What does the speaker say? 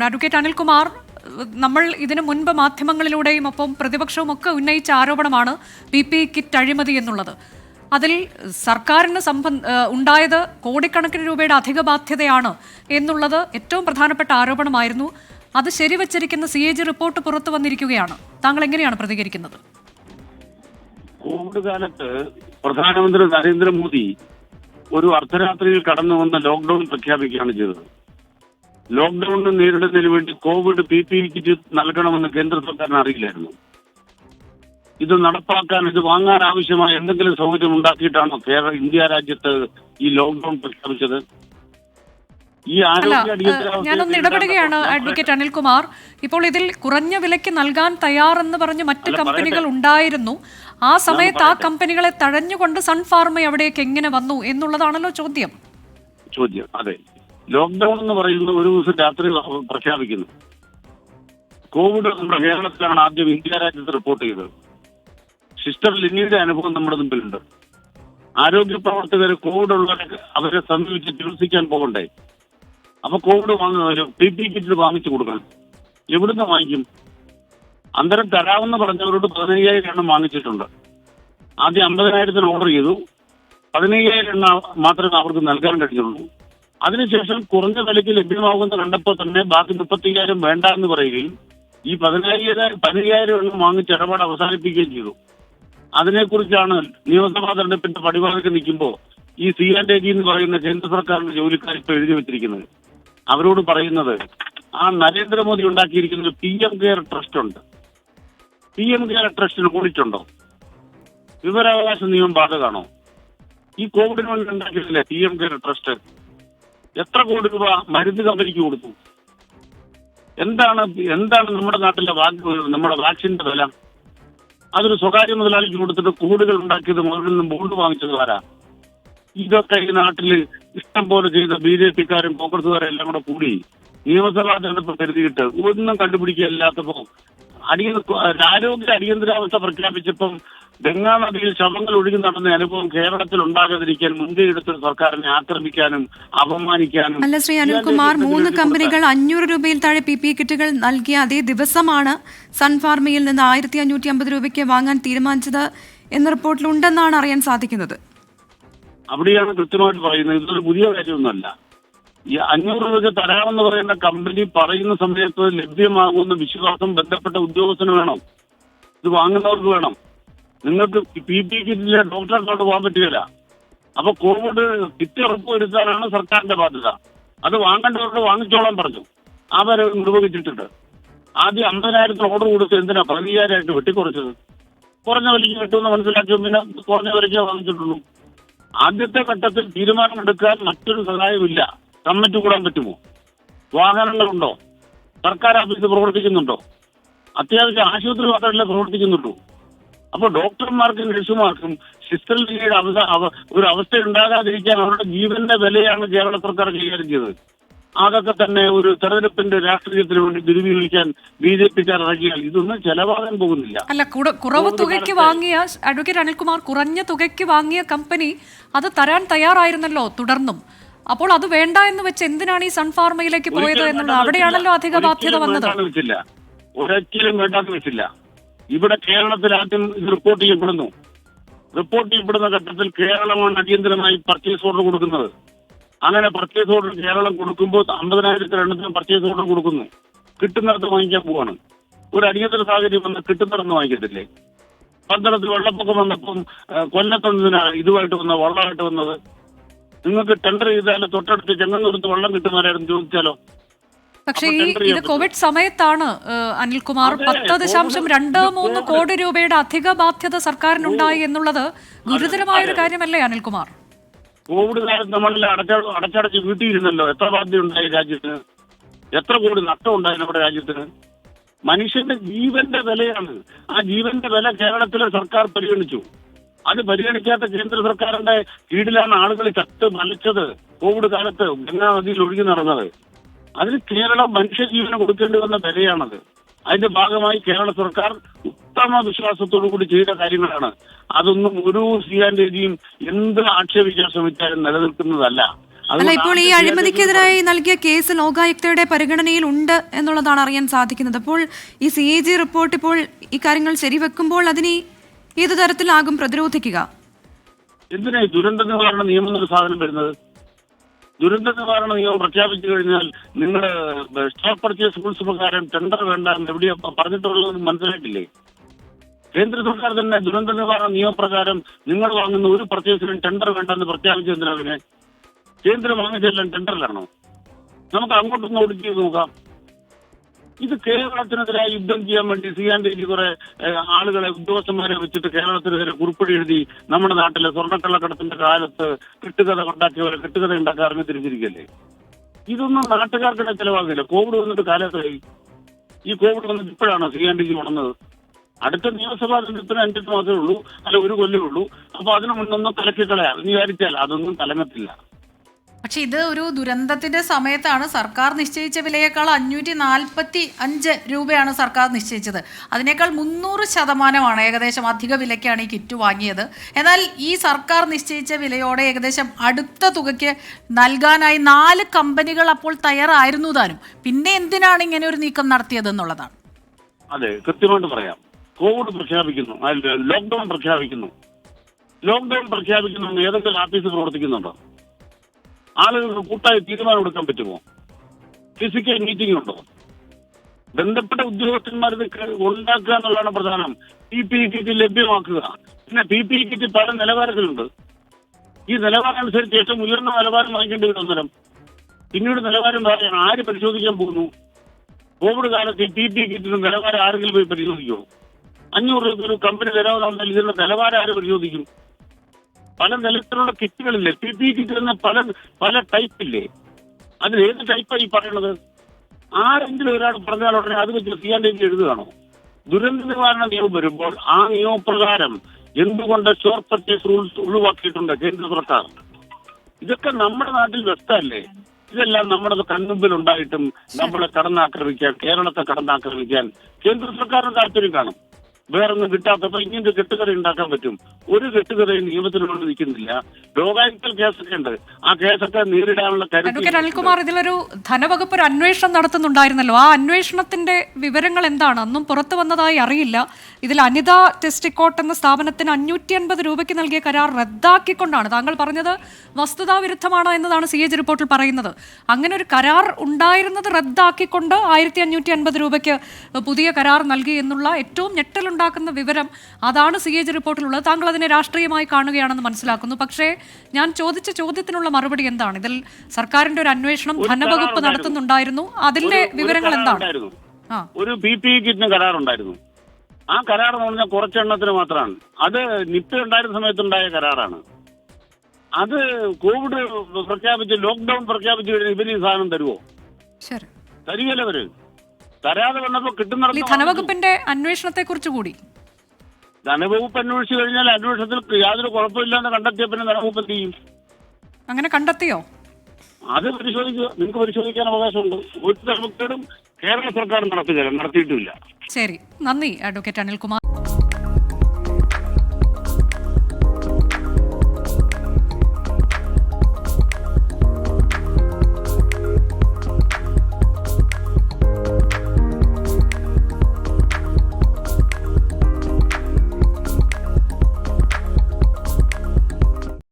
ഉണ്ട്. അഡ്വക്കേറ്റ് അനിൽകുമാർ, നമ്മൾ ഇതിനു മുൻപ് മാധ്യമങ്ങളിലൂടെയും ഒപ്പം പ്രതിപക്ഷവും ഒക്കെ ഉന്നയിച്ച ആരോപണമാണ് PPE കിറ്റ് അഴിമതി എന്നുള്ളത്. അതിൽ സർക്കാരിന് ഉണ്ടായത് കോടിക്കണക്കിന് രൂപയുടെ അധിക ബാധ്യതയാണ് എന്നുള്ളത് ഏറ്റവും പ്രധാനപ്പെട്ട ആരോപണമായിരുന്നു. അത് ശരിവച്ചിരിക്കുന്ന CAG റിപ്പോർട്ട് പുറത്തു വന്നിരിക്കുകയാണ്. താങ്കൾ എങ്ങനെയാണ് പ്രതികരിക്കുന്നത്? കോവിഡ് കാലത്ത് പ്രധാനമന്ത്രി നരേന്ദ്രമോദി ഒരു അർദ്ധരാത്രിയിൽ കടന്നു വന്ന ലോക്ക്ഡൌൺ പ്രഖ്യാപിക്കുകയാണ് ചെയ്തത്. ലോക്ക്ഡൌണിനെ നേരിടുന്നതിന് വേണ്ടി കോവിഡ് PPE കിറ്റ് നൽകണമെന്ന് കേന്ദ്ര സർക്കാരിന് അറിയില്ലായിരുന്നു. ഇത് നടപ്പാക്കാൻ, ഇത് വാങ്ങാൻ ആവശ്യമായ എന്തെങ്കിലും സൗകര്യം ഉണ്ടാക്കിയിട്ടാണോ ഇന്ത്യ രാജ്യത്ത് ഈ ലോക്ക്ഡൌൺ പ്രഖ്യാപിച്ചത്? ഈ ഞാനൊന്ന് ഇടപെടുകയാണ് അഡ്വക്കേറ്റ് അനിൽകുമാർ. ഇപ്പോൾ ഇതിൽ കുറഞ്ഞ വിലയ്ക്ക് നൽകാൻ തയ്യാറെന്ന് പറഞ്ഞ് മറ്റ് കമ്പനികൾ ഉണ്ടായിരുന്നു. ആ സമയത്ത് ആ കമ്പനികളെ തഴഞ്ഞുകൊണ്ട് സൺഫാർമ അവിടേക്ക് എങ്ങനെ വന്നു എന്നുള്ളതാണല്ലോ ചോദ്യം. അതെ, ലോക്ക്ഡൌൺ എന്ന് പറയുന്നത് ഒരു ദിവസം രാത്രി പ്രഖ്യാപിക്കുന്നു. കോവിഡ് നമ്മുടെ കേരളത്തിലാണ് ആദ്യം ഇന്ത്യ രാജ്യത്ത് റിപ്പോർട്ട് ചെയ്തത്. സിസ്റ്റർ ലിനിയുടെ അനുഭവം നമ്മുടെ മുമ്പിലുണ്ട്. ആരോഗ്യ പ്രവർത്തകർ കോവിഡ് ഉള്ളവരെ അവരെ സമീപിച്ച് ചികിത്സിക്കാൻ പോകണ്ടേ? അപ്പൊ കോവിഡ് PPE കിറ്റ് വാങ്ങിച്ചു കൊടുക്കണം. എവിടുന്ന് വാങ്ങിക്കും? അന്തരം തരാമെന്ന് പറഞ്ഞവരോട് 15,000 എണ്ണം വാങ്ങിച്ചിട്ടുണ്ട്. ആദ്യം 50,000 ഓർഡർ ചെയ്തു. 15,000 എണ്ണം മാത്രമേ അവർക്ക് നൽകാൻ കഴിഞ്ഞുള്ളൂ. അതിനുശേഷം കുറഞ്ഞ വിലയ്ക്ക് ലഭ്യമാകുമെന്ന് കണ്ടപ്പോൾ തന്നെ ബാക്കി 35,000 വേണ്ട എന്ന് പറയുകയും ഈ 15,000 എണ്ണം വാങ്ങിച്ച് ഇടപാട് അവസാനിപ്പിക്കുകയും ചെയ്തു. അതിനെക്കുറിച്ചാണ് നിയമസഭാ തെരഞ്ഞെടുപ്പിന്റെ പടിവാതിൽക്ക് നിൽക്കുമ്പോൾ ഈ CAG എന്ന് പറയുന്ന കേന്ദ്ര സർക്കാരിന്റെ ജോലിക്കാർ ഇപ്പൊ എഴുതി വെച്ചിരിക്കുന്നത്. അവരോട് പറയുന്നത്, ആ നരേന്ദ്രമോദി ഉണ്ടാക്കിയിരിക്കുന്ന ഒരു PM കെയർ ട്രസ്റ്റ് ഉണ്ട്. PM care ട്രസ്റ്റിന് ഓഡിറ്റുണ്ടോ? വിവരാവകാശ നിയമം ബാധകമാണോ? ഈ കോവിഡിന് വേണ്ടി ഉണ്ടാക്കിയിട്ടില്ലേ PM കെയർ ട്രസ്റ്റ്? എത്ര കോടി രൂപ മരുന്ന് കമ്പനിക്ക് കൊടുത്തു? എന്താണ് നമ്മുടെ നാട്ടിലെ നമ്മുടെ വാക്സിന്റെ വില? അതൊരു സ്വകാര്യ മുതലാളിക്ക് കൊടുത്തിട്ട് കോടികൾ ഉണ്ടാക്കിയത് മുകളിൽ നിന്നും ബോണ്ട് വാങ്ങിച്ചത് ആരാ? ഇതൊക്കെ ഈ നാട്ടിൽ ഇഷ്ടം പോലെ ചെയ്ത BJP-ക്കാരും കോൺഗ്രസുകാരും എല്ലാം കൂടെ കൂടി നിയമസഭാ തെരഞ്ഞെടുപ്പ് കരുതിയിട്ട് ഒന്നും കണ്ടുപിടിക്കാനില്ലാത്തപ്പോ ആരോഗ്യ അടിയന്തരാവസ്ഥ പ്രഖ്യാപിച്ചപ്പം ഗംഗാ നദിയിൽ ശവങ്ങൾ ഒഴുകി നടന്ന അനുഭവം കേരളത്തിൽ ഉണ്ടാകാതിരിക്കാൻ മുൻകൈ എടുത്ത സർക്കാരിനെ ആക്രമിക്കാനും അപമാനിക്കാനും. അല്ല ശ്രീ അനിൽകുമാർ, 3 കമ്പനികൾ 500 രൂപയിൽ താഴെ PPE കിറ്റുകൾ നൽകിയ അതേ ദിവസമാണ് സൺഫാർമയിൽ നിന്ന് 1,550 രൂപയ്ക്ക് വാങ്ങാൻ തീരുമാനിച്ചത് എന്ന റിപ്പോർട്ടിലുണ്ടെന്നാണ് അറിയാൻ സാധിക്കുന്നത്. അവിടെയാണ് കൃത്യമായിട്ട് പറയുന്നത്. ഇതൊരു പുതിയ കാര്യമൊന്നുമല്ല. ഈ 500 രൂപയ്ക്ക് തരാമെന്ന് പറയുന്ന കമ്പനി പറയുന്ന സമയത്ത് ലഭ്യമാകുന്ന വിശ്വാസം ബന്ധപ്പെട്ട ഉദ്യോഗസ്ഥന് വേണം. ഇത് വാങ്ങുന്നവർക്ക് വേണം. നിങ്ങൾക്ക് PPE കിറ്റിലെ ഡോക്ടറെ കൊണ്ട് പോകാൻ പറ്റുകയില്ല. അപ്പൊ കോവിഡ് കിറ്റ് ഉറപ്പുവരുത്താനാണ് സർക്കാരിന്റെ ബാധ്യത. അത് വാങ്ങേണ്ടവരോട് വാങ്ങിച്ചോളാൻ പറഞ്ഞു. അവരെ നിർവഹിച്ചിട്ടുണ്ട്. ആദ്യം 50,000 ഓർഡർ കൊടുത്ത് എന്തിനാ 15,000 വെട്ടിക്കുറച്ചത്? കുറഞ്ഞ വിലയ്ക്ക് കിട്ടുമെന്ന് മനസ്സിലാക്കി പിന്നെ കുറഞ്ഞ വിലയ്ക്ക് വാങ്ങിച്ചിട്ടുള്ളൂ. ആദ്യത്തെ ഘട്ടത്തിൽ തീരുമാനമെടുക്കാൻ മറ്റൊരു സഹായമില്ല. കമ്മിറ്റി കൂടാൻ പറ്റുമോ? വാഹനങ്ങളുണ്ടോ? സർക്കാർ ഓഫീസ് പ്രവർത്തിക്കുന്നുണ്ടോ? അത്യാവശ്യം ആശുപത്രി മാത്രമല്ല പ്രവർത്തിക്കുന്നുള്ളൂ. അപ്പോൾ ഡോക്ടർമാർക്കും നഴ്സുമാർക്കും സിസ്റ്റർ ലീഗയുടെ ഒരു അവസ്ഥ ഉണ്ടാകാതിരിക്കാൻ അവരുടെ ജീവന്റെ വിലയാണ് കേരള സർക്കാർ കൈകാര്യം ചെയ്തത്. അതൊക്കെ തന്നെ ഒരു തെരഞ്ഞെടുപ്പിന്റെ രാഷ്ട്രീയത്തിന് വേണ്ടി ദുരുപയോഗിക്കാൻ BJP-ക്കാർ ഇറങ്ങിയാൽ ഇതൊന്നും ചെലവാകാൻ പോകുന്നില്ല. അല്ല, കുറവ് തുകയ്ക്ക് വാങ്ങിയ അഡ്വക്കേറ്റ് അനിൽകുമാർ, കുറഞ്ഞ തുകയ്ക്ക് വാങ്ങിയ കമ്പനി അത് തരാൻ തയ്യാറായിരുന്നല്ലോ തുടർന്നും. അപ്പോൾ അത് വേണ്ട എന്ന് വെച്ച് എന്തിനാണ് ഈ സൺഫാർമയിലേക്ക് പോയത് എന്നുള്ളത്? അവിടെയാണല്ലോ അധിക ബാധ്യത വന്നത്. ഒരിക്കലും വേണ്ടാന്ന് വെച്ചില്ല. ഇവിടെ കേരളത്തിൽ ആദ്യം ഇത് റിപ്പോർട്ട് ചെയ്യപ്പെടുന്ന ഘട്ടത്തിൽ കേരളമാണ് അടിയന്തരമായി പർച്ചേസ് ഓർഡർ കൊടുക്കുന്നത്. അങ്ങനെ പർച്ചേസ് ഓർഡർ കേരളം കൊടുക്കുമ്പോൾ 50,000 പർച്ചേസ് ഓർഡർ കൊടുക്കുന്നു. കിട്ടുന്നിടത്ത് വാങ്ങിക്കാൻ പോവാണ്. ഒരു അടിയന്തര സാഹചര്യം വന്ന് കിട്ടുന്നിടന്ന് വാങ്ങിക്കത്തില്ലേ? പന്തളത്ത് വെള്ളപ്പൊക്കം വന്നപ്പം കൊല്ലത്തൊന്നതിനാണ് ഇതുമായിട്ട് വെള്ളമായിട്ട് വന്നത്. നിങ്ങൾക്ക് ടെൻഡർ ചെയ്താൽ തൊട്ടടുത്ത് ചെങ്ങന്നൂരത്ത് വെള്ളം കിട്ടുന്നവരായിരുന്നു ചോദിച്ചാലോ? പക്ഷേ ഇത് കോവിഡ് സമയത്താണ് അനിൽകുമാർ. 10.23 കോടി രൂപയുടെ അധിക ബാധ്യത സർക്കാരിനുണ്ടായി എന്നുള്ളത് ഗുരുതരമായൊരു കാര്യമല്ലേ അനിൽകുമാർ? കോവിഡ് കാലത്ത് നമ്മളെല്ലാം അടച്ചടച്ച് വീട്ടിയിരുന്നല്ലോ. എത്ര ബാധ്യത ഉണ്ടായി രാജ്യത്തിന്? എത്ര കോടി നഷ്ടം ഉണ്ടായി നമ്മുടെ രാജ്യത്തിന്? മനുഷ്യന്റെ ജീവന്റെ വിലയാണ്. ആ ജീവന്റെ വില കേരളത്തിലെ സർക്കാർ പരിഗണിച്ചു. അത് പരിഗണിക്കാത്ത കേന്ദ്ര സർക്കാരിന്റെ കീഴിലാണ് ആളുകൾ ചത്ത് മലിച്ചത്. കോവിഡ് കാലത്ത് ഗംഗാ നദിയിൽ ഒഴുകി നടന്നത്. അതിന് കേരളം മനുഷ്യജീവന് കൊടുക്കേണ്ടി വന്ന വിലയാണത്. അതിന്റെ ഭാഗമായി കേരള സർക്കാർ ഉത്തമ വിശ്വാസത്തോടു കൂടി ചെയ്ത കാര്യങ്ങളാണ്. അതൊന്നും ഒരു CAG എന്ത് ആക്ഷേപിക്കാൻ ശ്രമിച്ചാലും നിലനിൽക്കുന്നതല്ല. അല്ല, ഇപ്പോൾ ഈ അഴിമതിക്കെതിരായി നൽകിയ കേസ് ലോകായുക്തയുടെ പരിഗണനയിൽ ഉണ്ട് എന്നുള്ളതാണ് അറിയാൻ സാധിക്കുന്നത്. അപ്പോൾ ഈ CAG റിപ്പോർട്ട് ഇപ്പോൾ ഈ കാര്യങ്ങൾ ശരിവെക്കുമ്പോൾ അതിനെ ഏതു തരത്തിലാകും പ്രതിരോധിക്കുക? എന്തിനാ ഈ ദുരന്ത നിവാരണ നിയമം എന്നൊരു സാധനം വരുന്നത്? ദുരന്ത നിവാരണ നിയമം പ്രഖ്യാപിച്ചു കഴിഞ്ഞാൽ നിങ്ങൾ സ്റ്റോക്ക് പർച്ചേസ് റൂൾസ് പ്രകാരം ടെൻഡർ വേണ്ട എന്ന് എവിടെയാ പറഞ്ഞിട്ടുള്ളതെന്ന് മനസ്സിലായിട്ടില്ലേ? കേന്ദ്ര സർക്കാർ തന്നെ ദുരന്ത നിവാരണ നിയമപ്രകാരം നിങ്ങൾ വാങ്ങുന്ന ഒരു പർച്ചേസിനും ടെൻഡർ വേണ്ടെന്ന് പ്രഖ്യാപിച്ചതിനാവിനെ കേന്ദ്രം വാങ്ങിച്ചെല്ലാം ടെൻഡറിലാണോ? നമുക്ക് അങ്ങോട്ടൊന്ന് ഓഡിറ്റ് ചെയ്ത് നോക്കാം. ഇത് കേരളത്തിനെതിരായി യുദ്ധം ചെയ്യാൻ വേണ്ടി CNDG കുറെ ആളുകളെ ഉദ്യോഗസ്ഥന്മാരെ വെച്ചിട്ട് കേരളത്തിനെതിരെ കുറിപ്പടി എഴുതി നമ്മുടെ നാട്ടിലെ സ്വർണ്ണക്കള്ളക്കടത്തിന്റെ കാലത്ത് കെട്ടുകഥ ഉണ്ടാക്കിയവരെ കെട്ടുകഥ ഉണ്ടാക്കാറിന് തിരിച്ചിരിക്കല്ലേ? ഇതൊന്നും നാട്ടുകാർക്കിടെ ചെലവാകില്ല. കോവിഡ് വന്നിട്ട് കാലത്തായി. ഈ കോവിഡ് വന്നിട്ട് ഇപ്പോഴാണോ CNDG ഉണർന്നത്? അടുത്ത നിയമസഭാ തെരഞ്ഞെടുപ്പിന് 5 മാസമേ ഉള്ളൂ, അല്ല 1 കൊല്ലമേ ഉള്ളൂ. അപ്പൊ അതിന് മുന്നൊന്നും തലക്കിക്കളയാം എന്ന് വിചാരിച്ചാൽ അതൊന്നും തലങ്ങത്തില്ല. പക്ഷെ ഇത് ഒരു ദുരന്തത്തിന്റെ സമയത്താണ് സർക്കാർ നിശ്ചയിച്ച വിലയേക്കാൾ 545 രൂപയാണ് സർക്കാർ നിശ്ചയിച്ചത്. അതിനേക്കാൾ 300% ഏകദേശം അധിക വിലയ്ക്കാണ് ഈ കിറ്റ് വാങ്ങിയത്. എന്നാൽ ഈ സർക്കാർ നിശ്ചയിച്ച വിലയോടെ ഏകദേശം അടുത്ത തുകയ്ക്ക് നൽകാനായി 4 കമ്പനികൾ അപ്പോൾ തയ്യാറായിരുന്നു താനും. പിന്നെ എന്തിനാണ് ഇങ്ങനെ ഒരു നീക്കം നടത്തിയത് എന്നുള്ളതാണ്. അതെ, കൃത്യമായിട്ട് പറയാം. കോവിഡ് പ്രഖ്യാപിക്കുന്നു, ലോക്ക്ഡൌൺ പ്രഖ്യാപിക്കുന്നു. ലോക്ക്ഡൌൺ പ്രഖ്യാപിക്കുന്നു ഏതൊക്കെ ആഫീസ് പ്രവർത്തിക്കുന്നുണ്ടോ? ആളുകൾക്ക് കൂട്ടായി തീരുമാനം എടുക്കാൻ പറ്റുമോ? ഫിസിക്കൽ മീറ്റിംഗ് ഉണ്ടോ? ബന്ധപ്പെട്ട ഉദ്യോഗസ്ഥന്മാർ ഉണ്ടാക്കുക എന്നുള്ളതാണ് പ്രധാനം. PPE കിറ്റ് ലഭ്യമാക്കുക. പിന്നെ PPE കിറ്റ് പല നിലവാരത്തിലുണ്ട്. ഈ നിലവാരം അനുസരിച്ച് ഏറ്റവും ഉയർന്ന നിലവാരം വാങ്ങിക്കേണ്ടി വരും അന്നേരം. പിന്നീട് നിലവാരം പറയാൻ ആര് പരിശോധിക്കാൻ പോകുന്നു? കോവിഡ് കാലത്ത് ഈ PPE കിറ്റിന് നിലവാരം ആരെങ്കിലും പോയി പരിശോധിക്കുമോ? 500 രൂപ ഒരു കമ്പനി തരാമെന്നാൽ ഇതിന്റെ നിലവാരം ആര് പരിശോധിക്കും? പല നിലത്തിലുള്ള കിറ്റുകളില്ലേ? PPE കിറ്റ് തന്നെ പല ടൈപ്പില്ലേ? അതിൽ ഏത് ടൈപ്പാണ് ഈ പറയുന്നത്? ആരെങ്കിലും ഒരാൾ പറഞ്ഞാൽ ഉടനെ അത് വെച്ച് CNDG എഴുതുകയാണോ? ദുരന്ത നിവാരണ നിയമം വരുമ്പോൾ ആ നിയമപ്രകാരം എന്തുകൊണ്ട് സ്റ്റോക്ക് പർച്ചേസ് റൂൾസ് ഒഴിവാക്കിയിട്ടുണ്ട് കേന്ദ്ര സർക്കാർ? ഇതൊക്കെ നമ്മുടെ നാട്ടിൽ വ്യക്തമല്ലേ? ഇതെല്ലാം നമ്മുടെ കൺമുമ്പിൽ ഉണ്ടായിട്ടും നമ്മളെ കടന്നാക്രമിക്കാൻ, കേരളത്തെ കടന്നാക്രമിക്കാൻ കേന്ദ്ര സർക്കാരിന് താല്പര്യം കാണും. വേറൊന്നും കിട്ടാത്തപ്പോ ഇങ്ങനത്തെ കെട്ടുകഥ ഉണ്ടാക്കാൻ പറ്റും. ഒരു കെട്ടുകഥയും നിയമത്തിനോട് നിൽക്കുന്നില്ല. ലോകായുക്ത കേസൊക്കെ ഉണ്ട്. ആ കേസൊക്കെ നേരിടാനുള്ള അഡ്വക്കേറ്റ് അനിൽകുമാർ, ഇതിലൊരു ധനവകുപ്പ് ഒരു അന്വേഷണം നടത്തുന്നുണ്ടായിരുന്നല്ലോ. ആ അന്വേഷണത്തിന്റെ വിവരങ്ങൾ എന്താണ്? അന്നും പുറത്തു വന്നതായി അറിയില്ല. ഇതിൽ അനിത ടെസ്റ്റിക്കോട്ട് എന്ന സ്ഥാപനത്തിന് 550 രൂപയ്ക്ക് നൽകിയ കരാർ റദ്ദാക്കിക്കൊണ്ടാണ്, താങ്കൾ പറഞ്ഞത് വസ്തുതാവിരുദ്ധമാണ് എന്നതാണ് CAG റിപ്പോർട്ടിൽ പറയുന്നത്. അങ്ങനെ ഒരു കരാർ ഉണ്ടായിരുന്നത് റദ്ദാക്കിക്കൊണ്ട് 1550 രൂപയ്ക്ക് പുതിയ കരാർ നൽകി എന്നുള്ള ഏറ്റവും ഞെട്ടലുണ്ടാക്കുന്ന വിവരം അതാണ് CAG റിപ്പോർട്ടിലുള്ളത്. താങ്കൾ അതിനെ രാഷ്ട്രീയമായി കാണുകയാണെന്ന് മനസ്സിലാക്കുന്നു. പക്ഷേ ഞാൻ ചോദിച്ച ചോദ്യത്തിനുള്ള മറുപടി എന്താണ്? ഇതിൽ സർക്കാരിന്റെ ഒരു അന്വേഷണം ധനവകുപ്പ് നടത്തുന്നുണ്ടായിരുന്നു. അതിന്റെ വിവരങ്ങൾ എന്താണ്? ഒരു PPE കിറ്റിന് കരാറുണ്ടായിരുന്നു. ആ കരാർ എന്ന് പറഞ്ഞാൽ കുറച്ചെണ്ണത്തിന് മാത്രമാണ്. അത് നിപ്പ ഉണ്ടായിരുന്ന സമയത്തുണ്ടായ കരാറാണ്. അത് കോവിഡ് പ്രഖ്യാപിച്ച് ലോക്ക്ഡൌൺ പ്രഖ്യാപിച്ചു കഴിഞ്ഞാൽ ഇവര് ഈ സാധനം തരുമോ? തരികയല്ലേ അവര്. തരാതെ വന്നപ്പോ കിട്ടുന്ന ധനവകുപ്പിന്റെ അന്വേഷണത്തെ കുറിച്ച് കൂടി ധനവകുപ്പ് അന്വേഷിച്ചു കഴിഞ്ഞാൽ അന്വേഷണത്തിൽ യാതൊരു കുഴപ്പമില്ലാന്ന് കണ്ടെത്തിയ പിന്നെ ധനവകുപ്പ് എന്ത് ചെയ്യും? അങ്ങനെ കണ്ടെത്തിയോ? അത് പരിശോധിക്കുക. നിങ്ങൾക്ക് പരിശോധിക്കാൻ അവകാശമുണ്ട്. ഒരു ധനവകുപ്പും കേരള സർക്കാർ നടത്തിയിട്ടില്ല. ശരി, നന്ദി അഡ്വക്കേറ്റ് അനിൽകുമാർ.